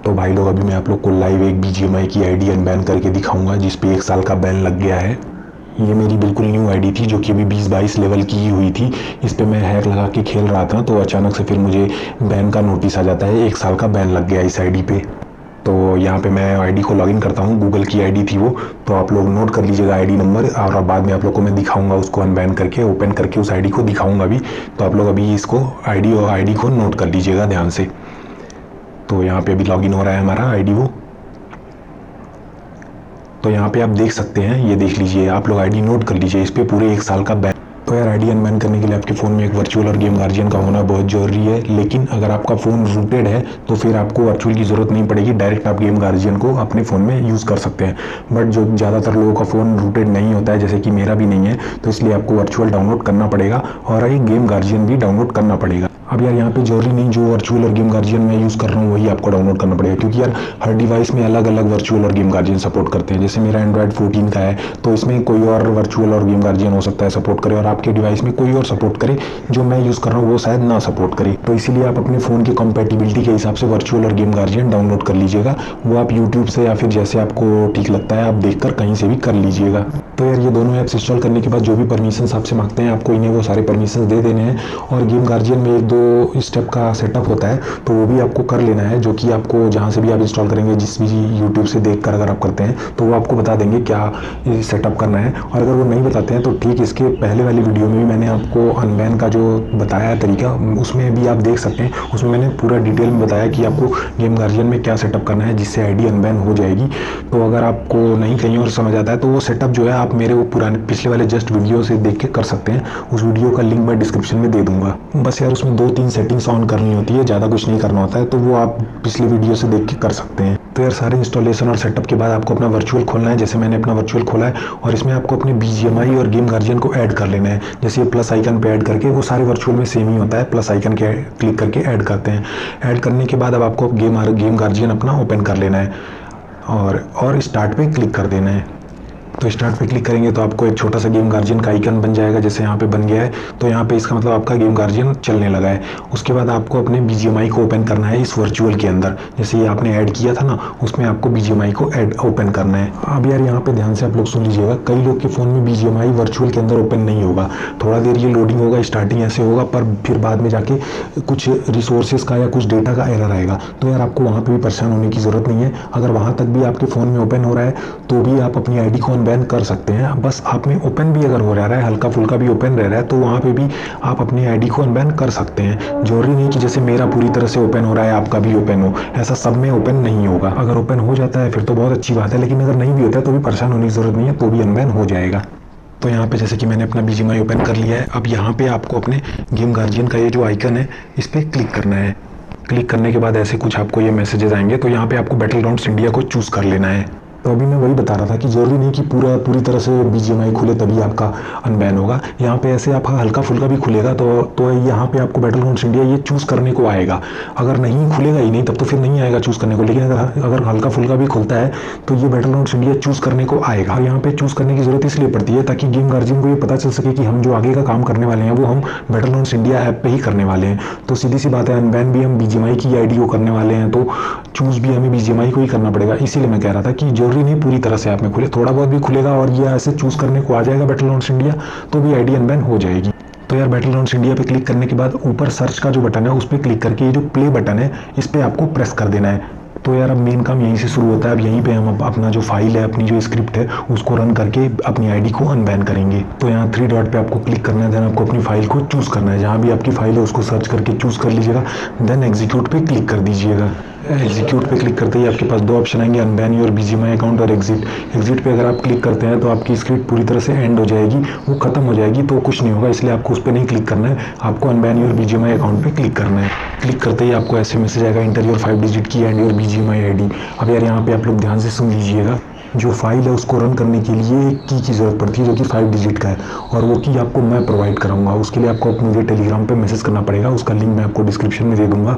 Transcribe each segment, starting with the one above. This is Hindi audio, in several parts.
तो भाई लोग, अभी मैं आप लोग को लाइव एक BGMI की आईडी अनबैन करके दिखाऊंगा जिस पे 1 साल का बैन लग गया है। ये मेरी बिल्कुल न्यू आईडी थी जो कि अभी 20-22 लेवल की ही हुई थी। इस पे मैं हैक लगा के खेल रहा था, तो अचानक से फिर मुझे बैन का नोटिस आ जाता है, 1 साल का बैन लग गया इस आईडी पे। तो यहाँ पे मैं आईडी को लॉगिन करता हूँ, गूगल की आईडी थी वो। तो आप लोग नोट कर लीजिएगा आईडी नंबर, और बाद में आप लोग को मैं दिखाऊंगा उसको अनबैन करके, ओपन करके उस आईडी को दिखाऊंगा भी। तो आप लोग अभी इसको आईडी को नोट कर लीजिएगा ध्यान से। तो यहाँ पे अभी लॉगिन हो रहा है हमारा आईडी वो। तो यहाँ पे आप देख सकते हैं, ये देख लीजिए, आप लोग आईडी नोट कर लीजिए, इस पे पूरे 1 साल का बैन। तो यार आईडी अनबैन करने के लिए आपके फ़ोन में एक वर्चुअल और गेम गार्जियन का होना बहुत ज़रूरी है। लेकिन अगर आपका फ़ोन रूटेड है तो फिर आपको वर्चुअल की ज़रूरत नहीं पड़ेगी, डायरेक्ट आप गेम गार्जियन को अपने फ़ोन में यूज़ कर सकते हैं। बट जो ज़्यादातर लोगों का फ़ोन रूटेड नहीं होता है, जैसे कि मेरा भी नहीं है, तो इसलिए आपको वर्चुअल डाउनलोड करना पड़ेगा और एक गेम गार्जियन भी डाउनलोड करना पड़ेगा। अब यार यहाँ पे जरूरी नहीं जो वर्चुअल और गेम गार्जियन मैं यूज़ कर रहा हूँ वही आपको डाउनलोड करना पड़ेगा, क्योंकि यार हर डिवाइस में अलग अलग वर्चुअल और गेम गार्जियन सपोर्ट करते हैं। जैसे मेरा एंड्रॉयड 14 का है, तो इसमें कोई और वर्चुअल और गेम गार्जियन हो सकता है सपोर्ट करे, और आपके डिवाइस में कोई और सपोर्ट करे जो मैं यूज़ कर रहा हूँ वो शायद ना सपोर्ट करे। तो इसीलिए आप अपने फ़ोन की कंपेटिबिलिटी के हिसाब से वर्चुअल और गेम गार्जियन डाउनलोड कर लीजिएगा। वो आप यूट्यूब से या फिर जैसे आपको ठीक लगता है आप देखकर कहीं से भी कर लीजिएगा। तो यार ये दोनों ऐप्स इंस्टॉल करने के बाद जो भी परमिशन आपसे मांगते हैं, आपको इन्हें वो सारे परमिशन दे देने हैं। और गेम गार्जियन में 1-2 स्टेप का सेटअप होता है, तो वो भी आपको कर लेना है, जो कि आपको जहाँ से भी आप इंस्टॉल करेंगे, जिस भी यूट्यूब से देखकर अगर आप करते हैं तो वो आपको बता देंगे क्या सेटअप करना है। और अगर वो नहीं बताते हैं तो ठीक, इसके पहले वाली वीडियो में भी मैंने आपको अनबैन का जो बताया है तरीका, उसमें भी आप देख सकते हैं। उसमें मैंने पूरा डिटेल में बताया कि आपको गेम गार्जियन में क्या सेटअप करना है जिससे आईडी अनबैन हो जाएगी। तो अगर आपको नहीं कहीं और समझ आता है तो वो सेटअप जो है आप मेरे वो पुराने पिछले वाले जस्ट वीडियो से देख के कर सकते हैं। उस वीडियो का लिंक मैं डिस्क्रिप्शन में दे दूंगा। बस यार उसमें 2-3 सेटिंग्स ऑन करनी होती है, ज़्यादा कुछ नहीं करना होता है, तो वो आप पिछले वीडियो से देख के कर सकते हैं। तो यार सारे इंस्टॉलेशन और सेटअप के बाद आपको अपना वर्चुअल खोलना है। जैसे मैंने अपना वर्चुअल खोला है और इसमें आपको अपने BGMI और गेम गार्जियन को ऐड कर लेना है। जैसे ये प्लस आइकन पे ऐड करके, वो सारे वर्चुअल में सेम ही होता है, प्लस आइकन के क्लिक करके ऐड करते हैं। ऐड करने के बाद अब आपको गेम गार्जियन अपना ओपन कर लेना है और स्टार्ट पे क्लिक कर देना है। तो स्टार्ट पे क्लिक करेंगे तो आपको एक छोटा सा गेम गार्जियन का आइकन बन जाएगा, जैसे यहाँ पे बन गया है। तो यहाँ पे इसका मतलब आपका गेम गार्जियन चलने लगा है। उसके बाद आपको अपने BGMI को ओपन करना है इस वर्चुअल के अंदर। जैसे ये आपने ऐड किया था ना, उसमें आपको BGMI को ओपन करना है। अब यार यहाँ पे ध्यान से आप लोग सुन लीजिएगा, कई लोग के फ़ोन में BGMI वर्चुअल के अंदर ओपन नहीं होगा। थोड़ा देर ये लोडिंग होगा, स्टार्टिंग ऐसे होगा, पर फिर बाद में जाके कुछ रिसोर्सेज का या कुछ डेटा का एरर आएगा। तो यार आपको वहाँ पर भी परेशान होने की ज़रूरत नहीं है। अगर वहाँ तक भी आपके फ़ोन में ओपन हो रहा है तो भी आप अपनी आईडी को अनबैन कर सकते हैं। बस आप में ओपन भी अगर हो रहा है, हल्का फुल्का भी ओपन रह रहा है, तो वहाँ पे भी आप अपनी आईडी को अनबैन कर सकते हैं। जरूरी नहीं कि जैसे मेरा पूरी तरह से ओपन हो रहा है आपका भी ओपन हो, ऐसा सब में ओपन नहीं होगा। अगर ओपन हो जाता है फिर तो बहुत अच्छी बात है, लेकिन अगर नहीं भी होता है तो भी परेशान होने की जरूरत नहीं है, तो भी अनबैन हो जाएगा। तो यहाँ पे जैसे कि मैंने अपना BGMI ओपन कर लिया है, अब यहाँ पे आपको अपने गेम गार्जियन का ये जो आइकन है इस पर क्लिक करना है। क्लिक करने के बाद ऐसे कुछ आपको ये मैसेजेस आएंगे, तो यहाँ पे आपको बैटल ग्राउंड्स इंडिया को चूज़ कर लेना है। तो अभी मैं वही बता रहा था कि जरूरी नहीं कि पूरी तरह से BGMI खुले तभी आपका अनबैन होगा। यहाँ पे ऐसे आपका हल्का फुल्का भी खुलेगा तो यहाँ पे आपको बैटल ग्राउंड्स इंडिया ये चूज़ करने को आएगा। अगर नहीं खुलेगा ही नहीं तब तो फिर नहीं आएगा चूज़ करने को, लेकिन अगर हल्का फुल्का भी खुलता है तो ये बैटल ग्राउंड्स इंडिया चूज़ करने को आएगा। और यहाँ पे चूज़ करने की जरूरत इसलिए पड़ती है ताकि गेम गार्जियन को ये पता चल सके कि हम जो आगे का काम करने वाले हैं वो हम बैटल ग्राउंड्स इंडिया ऐप पे ही करने वाले हैं। तो सीधी सी बात है, अनबैन भी हम BGMI की आईडी को करने वाले हैं, तो चूज़ भी हमें BGMI को ही करना पड़ेगा। इसीलिए मैं कह रहा था कि जरूरी नहीं पूरी तरह से आप में खुले, थोड़ा बहुत भी खुलेगा और ये ऐसे चूज़ करने को आ जाएगा बैटल ग्राउंड्स इंडिया, तो भी आईडी अनबैन हो जाएगी। तो यार बैटल ग्राउंड्स इंडिया पे क्लिक करने के बाद ऊपर सर्च का जो बटन है उस पर क्लिक करके ये जो प्ले बटन है इस पर आपको प्रेस कर देना है। तो यार अब मेन काम यहीं से शुरू होता है। अब यहीं पे हम अपना जो फाइल है, अपनी जो स्क्रिप्ट है उसको रन करके अपनी आईडी को अनबैन करेंगे। तो यहाँ 3 डॉट पे आपको क्लिक करना है, देन आपको अपनी फाइल को चूज़ करना है। जहाँ भी आपकी फाइल है उसको सर्च करके चूज़ कर लीजिएगा, देन एग्जीक्यूट पे क्लिक कर दीजिएगा। एग्जीक्यूट पे क्लिक करते ही आपके पास 2 ऑप्शन आएंगे, अनबैन योर BGMI अकाउंट और एग्जिट। एग्जिट पे अगर आप क्लिक करते हैं तो आपकी स्क्रिप्ट पूरी तरह से एंड हो जाएगी, वो खत्म हो जाएगी, तो कुछ नहीं होगा, इसलिए आपको उस पर नहीं क्लिक करना है। आपको अनबैन योर BGMI अकाउंट पे क्लिक करना है। क्लिक करते ही आपको ऐसे मैसेज आएगा, इंटर योर 5 डिजिट की एंड योर BGMI आईडी। अब यार यहाँ पे आप लोग ध्यान से सुन लीजिएगा, जो फाइल है उसको रन करने के लिए एक की ज़रूरत पड़ती है जो कि 5 डिजिट का है, और वो की आपको मैं प्रोवाइड कराऊंगा। उसके लिए आपको मुझे टेलीग्राम पे मैसेज करना पड़ेगा, उसका लिंक मैं आपको डिस्क्रिप्शन में दे दूंगा।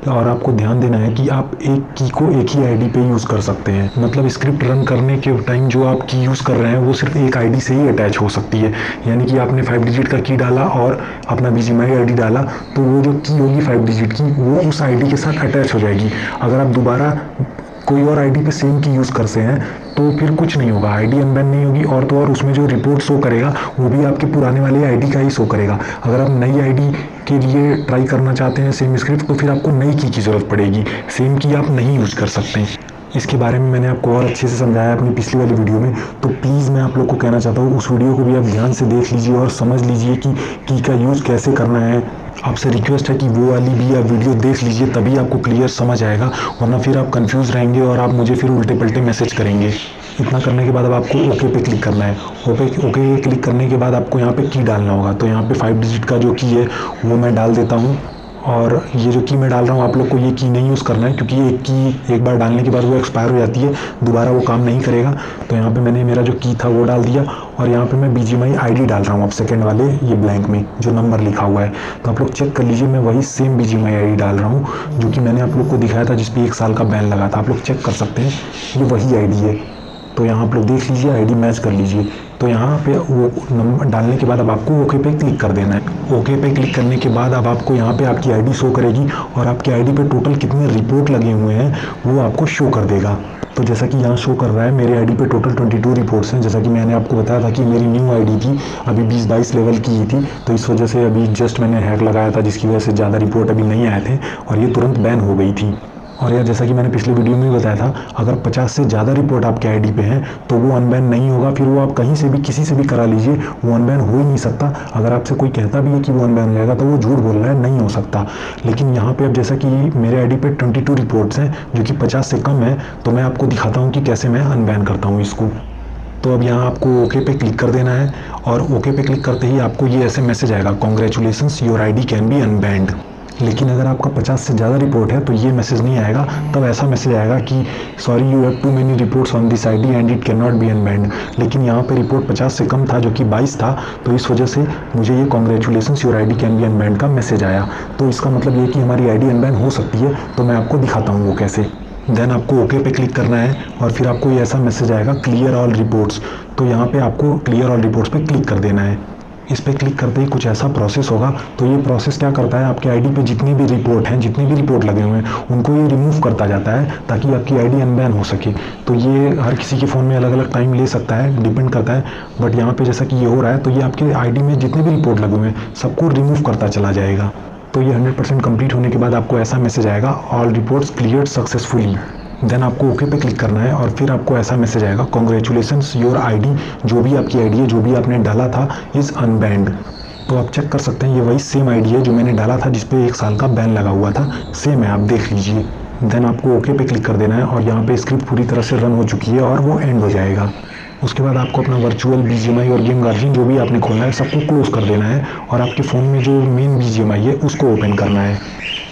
और आपको ध्यान देना है कि आप एक की को एक ही आईडी पे यूज़ कर सकते हैं, मतलब स्क्रिप्ट रन करने के टाइम जो आप की यूज़ कर रहे हैं वो सिर्फ एक आईडी से ही अटैच हो सकती है। यानी कि आपने 5 डिजिट का की डाला और अपना BGMI आईडी डाला, तो वो जो की होगी 5 डिजिट की वो उस आईडी के साथ अटैच हो जाएगी। अगर आप दोबारा कोई और आईडी पे सेम की यूज़ करते हैं तो फिर कुछ नहीं होगा, आईडी अनबैन नहीं होगी, और तो और उसमें जो रिपोर्ट शो करेगा वो भी आपके पुराने वाले आईडी का ही शो करेगा। अगर आप नई आईडी के लिए ट्राई करना चाहते हैं सेम स्क्रिप्ट, तो फिर आपको नई की ज़रूरत पड़ेगी, सेम की आप नहीं यूज़ कर सकते। इसके बारे में मैंने आपको और अच्छे से समझाया अपनी पिछली वाली वीडियो में, तो प्लीज़ मैं आप लोग को कहना चाहता हूँ उस वीडियो को भी आप ध्यान से देख लीजिए और समझ लीजिए कि की का यूज़ कैसे करना है। आपसे रिक्वेस्ट है कि वो वाली भी आप वीडियो देख लीजिए, तभी आपको क्लियर समझ आएगा, वरना फिर आप कंफ्यूज रहेंगे और आप मुझे फिर उल्टे पलटे मैसेज करेंगे। इतना करने के बाद अब आपको ओके पे क्लिक करना है। ओके क्लिक करने के बाद आपको यहाँ पे की डालना होगा, तो यहाँ पे 5 डिजिट का जो की है वो मैं डाल देता हूँ। और ये जो की मैं डाल रहा हूँ आप लोग को ये की नहीं यूज़ करना है, क्योंकि एक की एक बार डालने के बाद वो एक्सपायर हो जाती है, दोबारा वो काम नहीं करेगा। तो यहाँ पे मैंने मेरा जो की था वो डाल दिया, और यहाँ पे मैं BGMI आईडी डाल रहा हूँ अब सेकंड वाले ये ब्लैंक में जो नंबर लिखा हुआ है। तो आप लोग चेक कर लीजिए, मैं वही सेम BGMI आईडी डाल रहा हूँ जो कि मैंने आप लोग को दिखाया था, जिसपे 1 साल का बैन लगा था। आप लोग चेक कर सकते हैं, ये वही आईडी है। तो यहाँ आप लोग देख लीजिए, आईडी मैच कर लीजिए। तो यहाँ पे वो नंबर डालने के बाद अब आपको ओके पे क्लिक कर देना है। ओके पे क्लिक करने के बाद अब आपको यहाँ पे आपकी आईडी शो करेगी, और आपकी आईडी पे टोटल कितने रिपोर्ट लगे हुए हैं वो आपको शो कर देगा। तो जैसा कि यहाँ शो कर रहा है मेरे आईडी पे टोटल 22 रिपोर्ट्स हैं। जैसा कि मैंने आपको बताया था कि मेरी न्यू आईडी थी, अभी 20-22 लेवल की ही थी, तो इस वजह से अभी जस्ट मैंने हैक लगाया था, जिसकी वजह से ज़्यादा रिपोर्ट अभी नहीं आए थे और ये तुरंत बैन हो गई थी। और यार जैसा कि मैंने पिछले वीडियो में भी बताया था, अगर 50 से ज़्यादा रिपोर्ट आपके आईडी पे हैं तो वो अनबैन नहीं होगा। फिर वो आप कहीं से भी किसी से भी करा लीजिए, वो अनबैन हो ही नहीं सकता। अगर आपसे कोई कहता भी है कि वो अनबैन हो जाएगा तो वो झूठ बोल रहा है, नहीं हो सकता। लेकिन यहाँ पे अब जैसा कि मेरे आईडी पे 22 रिपोर्ट्स हैं जो कि 50 से कम है, तो मैं आपको दिखाता हूँ कि कैसे मैं अनबैन करता हूँ इसको। तो अब यहाँ आपको ओके पे क्लिक कर देना है, और ओके पे क्लिक करते ही आपको ये ऐसे मैसेज आएगा, congratulations your ID can be unbanned. लेकिन अगर आपका 50 से ज़्यादा रिपोर्ट है तो ये मैसेज नहीं आएगा, तब ऐसा मैसेज आएगा कि sorry you have too many reports on this ID and it can not be unbanned. लेकिन यहाँ पे रिपोर्ट 50 से कम था जो कि 22 था, तो इस वजह से मुझे ये congratulations your ID can be unbanned का मैसेज आया। तो इसका मतलब ये कि हमारी आईडी अनबैन हो सकती है, तो मैं आपको दिखाता हूँ वो कैसे। देन आपको ओके पे क्लिक करना है, और फिर आपको ये ऐसा मैसेज आएगा क्लियर ऑल रिपोर्ट्स। तो यहाँ पे आपको क्लियर ऑल रिपोर्ट्स पे क्लिक कर देना है। इस पर क्लिक करते ही कुछ ऐसा प्रोसेस होगा। तो ये प्रोसेस क्या करता है, आपके आईडी पे जितनी भी रिपोर्ट हैं, जितने भी रिपोर्ट लगे हुए हैं, उनको ये रिमूव करता जाता है ताकि आपकी आईडी अनबैन हो सके। तो ये हर किसी के फ़ोन में अलग अलग टाइम ले सकता है, डिपेंड करता है। बट यहाँ पे जैसा कि ये हो रहा है, तो ये आपके आईडी में जितने भी रिपोर्ट लगे हुए हैं सबको रिमूव करता चला जाएगा। तो ये 100% कंप्लीट होने के बाद आपको ऐसा मैसेज आएगा, all reports cleared successfully. Then आपको ओके पे क्लिक करना है, और फिर आपको ऐसा मैसेज आएगा, कॉन्ग्रेचुलेसन्स योर आईडी, जो भी आपकी आईडी है, जो भी आपने डाला था इज़ अनबैंड। तो आप चेक कर सकते हैं, ये वही सेम आईडी है जो मैंने डाला था, जिसपे 1 साल का बैन लगा हुआ था, सेम है, आप देख लीजिए। देन आपको ओके पे क्लिक कर देना है, और यहाँ पे स्क्रिप्ट पूरी तरह से रन हो चुकी है और वो एंड हो जाएगा। उसके बाद आपको अपना वर्चुअल BGMI और गेम गार्जियन जो भी आपने खोलना है सबको क्लोज कर देना है, और आपके फ़ोन में जो मेन BGMI है उसको ओपन करना है।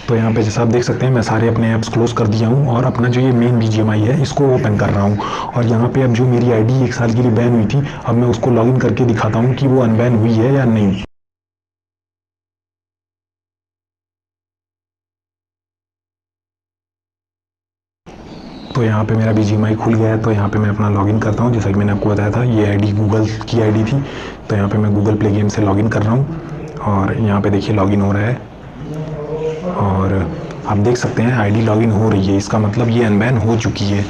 तो यहाँ पे जैसा आप देख सकते हैं, मैं सारे अपने ऐप्स क्लोज कर दिया हूँ, और अपना जो ये मेन BGMI है इसको ओपन कर रहा हूँ। और यहाँ पे अब जो मेरी आईडी 1 साल के लिए बैन हुई थी, अब मैं उसको लॉगिन करके दिखाता हूँ कि वो अनबैन हुई है या नहीं। तो यहाँ पे मेरा BGMI खुल गया है, तो यहाँ पे मैं अपना लॉगिन करता हूँ। जैसा कि मैंने आपको बताया था, ये आईडी गूगल की आईडी थी, तो यहाँ पे मैं गूगल प्ले गेम से लॉगिन कर रहा हूँ, और यहाँ पे देखिए लॉगिन हो रहा है, और आप देख सकते हैं आईडी लॉगिन हो रही है, इसका मतलब ये अनबैन हो चुकी है।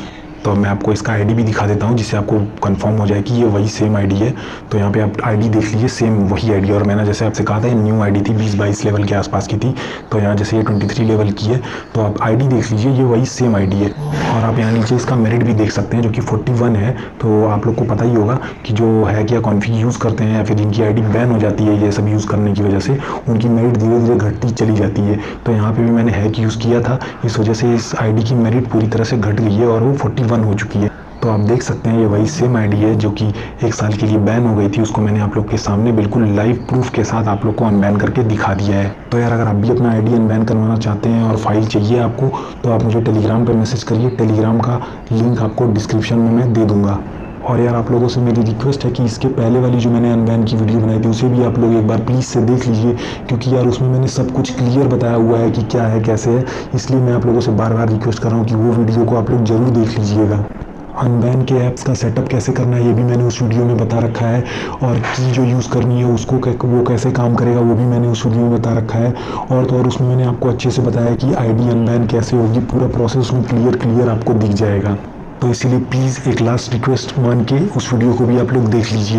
तो मैं आपको इसका आईडी भी दिखा देता हूँ, जिससे आपको कंफर्म हो जाए कि ये वही सेम आईडी है। तो यहाँ पे आप आईडी देख लीजिए, सेम वही आईडी। और मैंने जैसे आपसे कहा था ये न्यू आईडी थी, 20-22 लेवल के आसपास की थी। तो यहाँ जैसे ये 23 लेवल की है, तो आप आईडी देख लीजिए, ये वही सेम आईडी है। और आप यहाँ नीचे इसका मेरिट भी देख सकते हैं, जो कि 41 है। तो आप लोग को पता ही होगा कि जो हैक या कॉन्फिग यूज़ करते हैं, या फिर जिनकी आईडी बैन हो जाती है ये सब यूज़ करने की वजह से, उनकी मेरिट धीरे धीरे घटती चली जाती है। तो यहाँ पर भी मैंने हैक यूज़ किया था, इस वजह से इस आईडी की मेरिट पूरी तरह से घट गई है और वो 41 हो चुकी है। तो आप देख सकते हैं ये वही सेम आईडी है जो कि 1 साल के लिए बैन हो गई थी। उसको मैंने आप लोग के सामने बिल्कुल लाइव प्रूफ के साथ आप लोग को अनबैन करके दिखा दिया है। तो यार अगर आप भी अपना आईडी अनबैन करवाना चाहते हैं और फाइल चाहिए आपको, तो आप मुझे टेलीग्राम पर मैसेज करिए। टेलीग्राम का लिंक आपको डिस्क्रिप्शन में मैं दे दूँगा। और यार आप लोगों से मेरी रिक्वेस्ट है कि इसके पहले वाली जो मैंने अनबैन की वीडियो बनाई थी उसे भी आप लोग एक बार प्लीज़ से देख लीजिए, क्योंकि यार उसमें मैंने सब कुछ क्लियर बताया हुआ है कि क्या है कैसे है। इसलिए मैं आप लोगों से बार बार रिक्वेस्ट कर रहा हूँ कि वो वीडियो को आप लोग ज़रूर देख लीजिएगा। अनबैन के ऐप्स का सेटअप कैसे करना है ये भी मैंने उस वीडियो में बता रखा है, और की जो यूज़ करनी है उसको वो कैसे काम करेगा वो भी मैंने उस वीडियो में बता रखा है। और तो और उसमें मैंने आपको अच्छे से बताया कि आईडी अनबैन कैसे होगी, पूरा प्रोसेस उसमें क्लियर आपको दिख जाएगा। तो इसीलिए प्लीज़ एक लास्ट रिक्वेस्ट मान के उस वीडियो को भी आप लोग देख लीजिए।